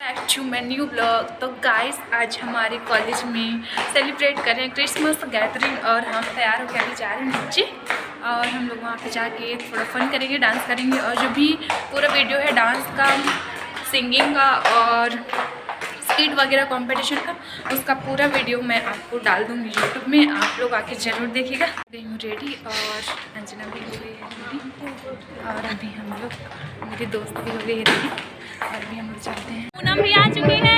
Back to my new blog. तो guys आज हमारे कॉलेज में सेलिब्रेट कर रहे हैं क्रिसमस गैदरिंग और हम तैयार होकर अभी जा रहे हैं नीचे और हम लोग वहाँ पे जाके थोड़ा फन करेंगे, डांस करेंगे और जो भी पूरा वीडियो है डांस का, सिंगिंग का और स्किट वगैरह कंपटीशन का, उसका पूरा वीडियो मैं आपको डाल दूँगी यूट्यूब में। आप लोग आके ज़रूर देखिएगा। गई हूँ रेडी और अंजना भी हो गई है रेडी और अभी हम लोग, मेरी दोस्त भी हो गई है रेडी और अभी हम लोग चलते हैं। पूनम भी आ चुकी है।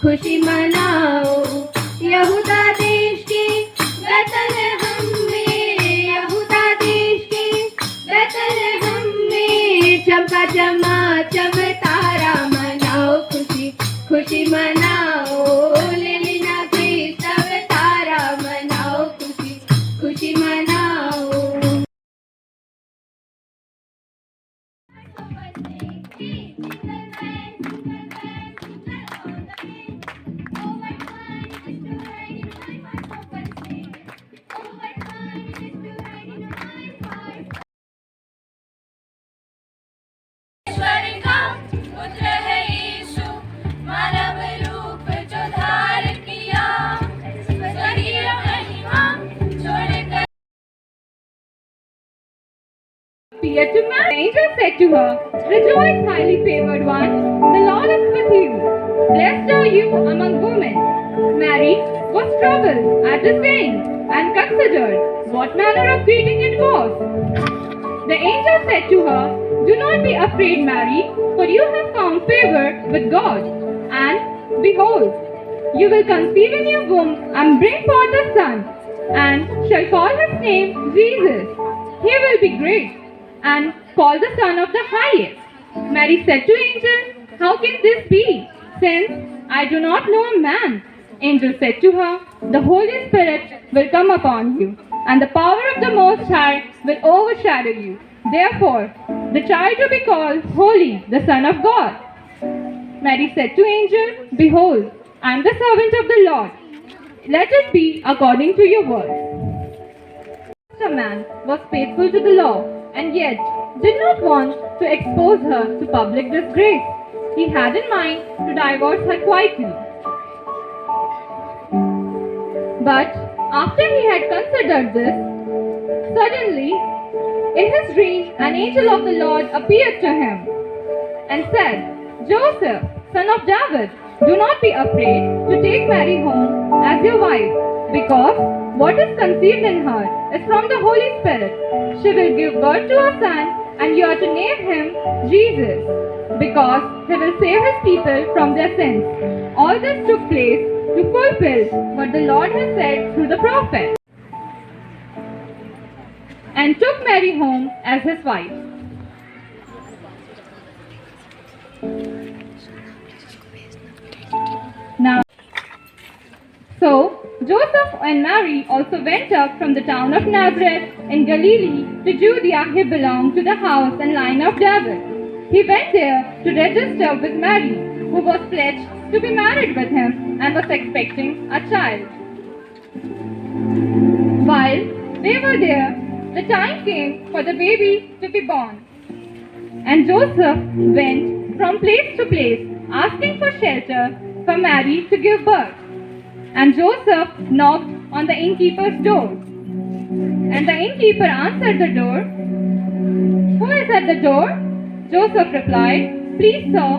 खुशी मनाओ यहूदा देश की बेतलहम में, यहूदा देश की बेतलहम में चमका चमाचम तारा मनाओ, खुशी खुशी मनाओ लेलिना क्रिस्तव तारा मनाओ, खुशी खुशी मनाओ। Appeared to Mary. The angel said to her, "Rejoice, highly favored one, the Lord is with you. Blessed are you among women." Mary was troubled at the saying and considered what manner of greeting it was. The angel said to her, "Do not be afraid, Mary, for you have found favor with God. And behold, you will conceive in your womb and bring forth a son, and shall call his name Jesus. He will be great and called the Son of the Highest." Mary said to angel, "How can this be, since I do not know a man?" Angel said to her, "The Holy Spirit will come upon you, and the power of the Most High will overshadow you. Therefore, the child to be called Holy, the Son of God." Mary said to angel, "Behold, I am the servant of the Lord. Let it be according to your word." The man was faithful to the law and yet did not want to expose her to public disgrace. He had in mind to divorce her quietly. But after he had considered this, suddenly in his dream an angel of the Lord appeared to him and said, "Joseph, son of David, do not be afraid to take Mary home as your wife, because what is conceived in her is from the Holy Spirit. She will give birth to a son, and you are to name him Jesus, because he will save his people from their sins." All this took place to fulfill what the Lord had said through the prophet, and took Mary home as his wife. Now, so Joseph and Mary also went up from the town of Nazareth in Galilee to Judea. He belonged to the house and line of David. He went there to register with Mary, who was pledged to be married with him and was expecting a child. While they were there, the time came for the baby to be born. And Joseph went from place to place, asking for shelter for Mary to give birth. And Joseph knocked on the innkeeper's door. And the innkeeper answered the door, "Who is at the door?" Joseph replied, "Please, sir,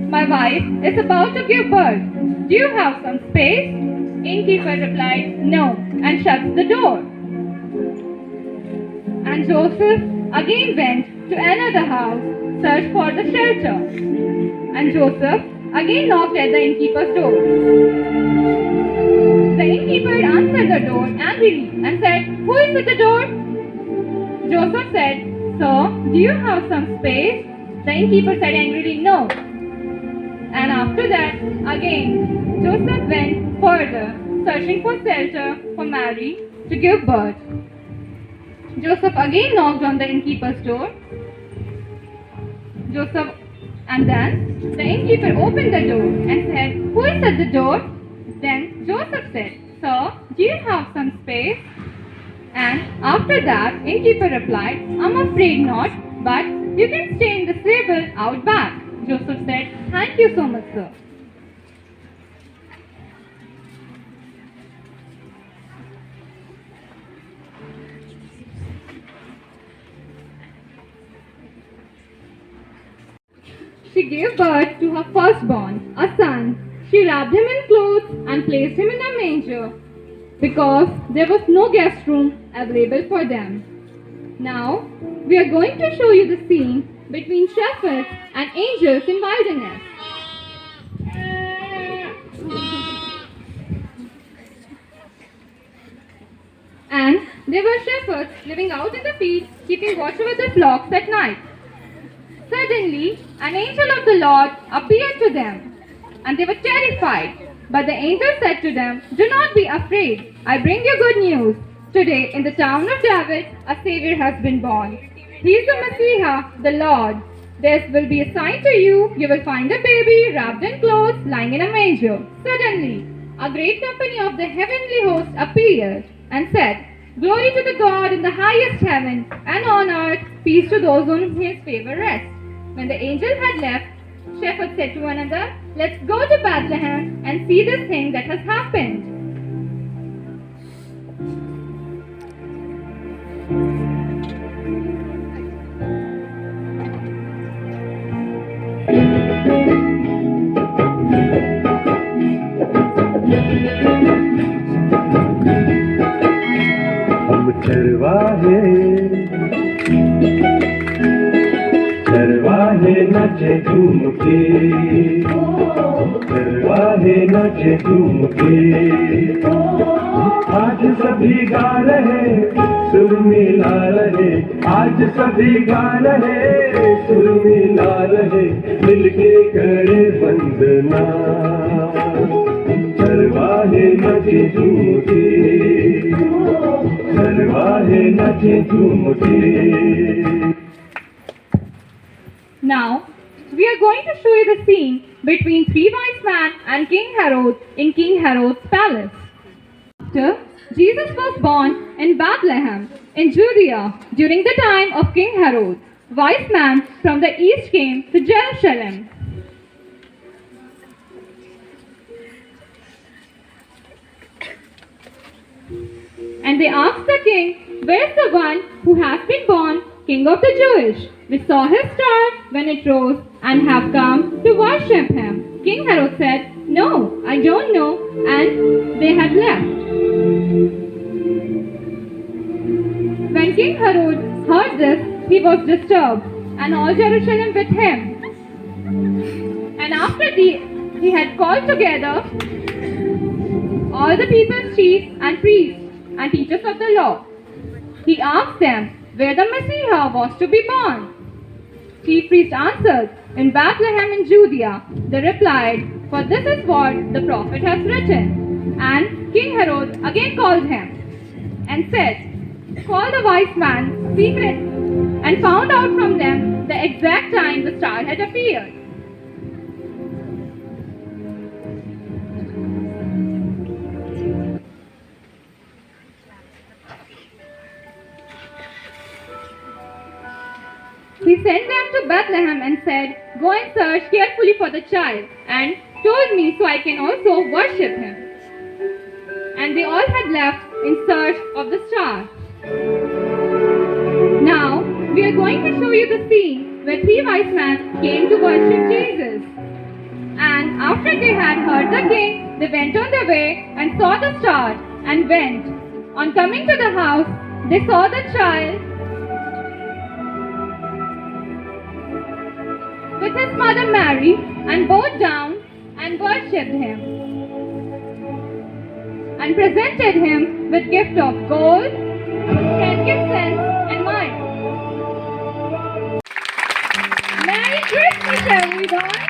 My wife is about to give birth. Do you have some space? Innkeeper replied, no, and shuts the door. And Joseph again went to another house, searched for the shelter. And Joseph again knocked at the innkeeper's door. The innkeeper answered the door angrily and said, who is at the door? Joseph said, sir, do you have some space? The innkeeper said angrily, no. And after that, again, Joseph went further, searching for shelter for Mary to give birth. Joseph again knocked on the innkeeper's door. And then the innkeeper opened the door and said, who is at the door? Then Joseph said, sir, do you have some space? And after that, innkeeper replied, I'm afraid not, but you can stay in the stable out back. Joseph said, thank you so much, sir. She gave birth to her firstborn, a son. She wrapped him in clothes and placed him in a manger because there was no guest room available for them. Now, we are going to show you the scene between shepherds and angels in wilderness. And there were shepherds living out in the field, keeping watch over the flocks at night. Suddenly, an angel of the Lord appeared to them, and they were terrified. But the angel said to them, do not be afraid. I bring you good news. Today, in the town of David, a Savior has been born. He is the Messiah, the Lord. This will be a sign to you. You will find a baby wrapped in clothes, lying in a manger. Suddenly, a great company of the heavenly host appeared and said, glory to the God in the highest heaven, and on earth peace to those on his favor rests. When the angel had left, shepherds said to one another, let's go to Bethlehem and see this thing that has happened. चरवाहे नाचे झूम के, चरवाहे नाचे झूम के। आज सभी गा रहे, सुर मिला रहे, आज सभी गा रहे, सुर मिला रहे, मिलके करे वंदना। चरवाहे नाचे झूम के, चरवाहे नाचे झूम के। Now, we are going to show you the scene between three wise men and King Herod in King Herod's palace. After Jesus was born in Bethlehem in Judea during the time of King Herod, wise men from the east came to Jerusalem. And they asked the king, where is the one who has been born King of the Jewish? We saw his star when it rose and have come to worship him. King Herod said, no, I don't know, and they had left. When King Herod heard this, he was disturbed, and all Jerusalem with him. And after he had called together all the people's chiefs and priests and teachers of the law, he asked them where the Messiah was to be born. Chief priest answered, in Bethlehem in Judea. They replied, for this is what the prophet has written. And King Herod again called him and said, call the wise men secret, and found out from them the exact time the star had appeared. He sent them to Bethlehem and said, go and search carefully for the child, and told me so I can also worship him. And they all had left in search of the star. Now, we are going to show you the scene where three wise men came to worship Jesus. And after they had heard the king, they went on their way and saw the star and went. On coming to the house, they saw the child with his mother Mary and bowed down and worshipped him and presented him with gift of gold, frankincense and myrrh. Merry Christmas, everyone!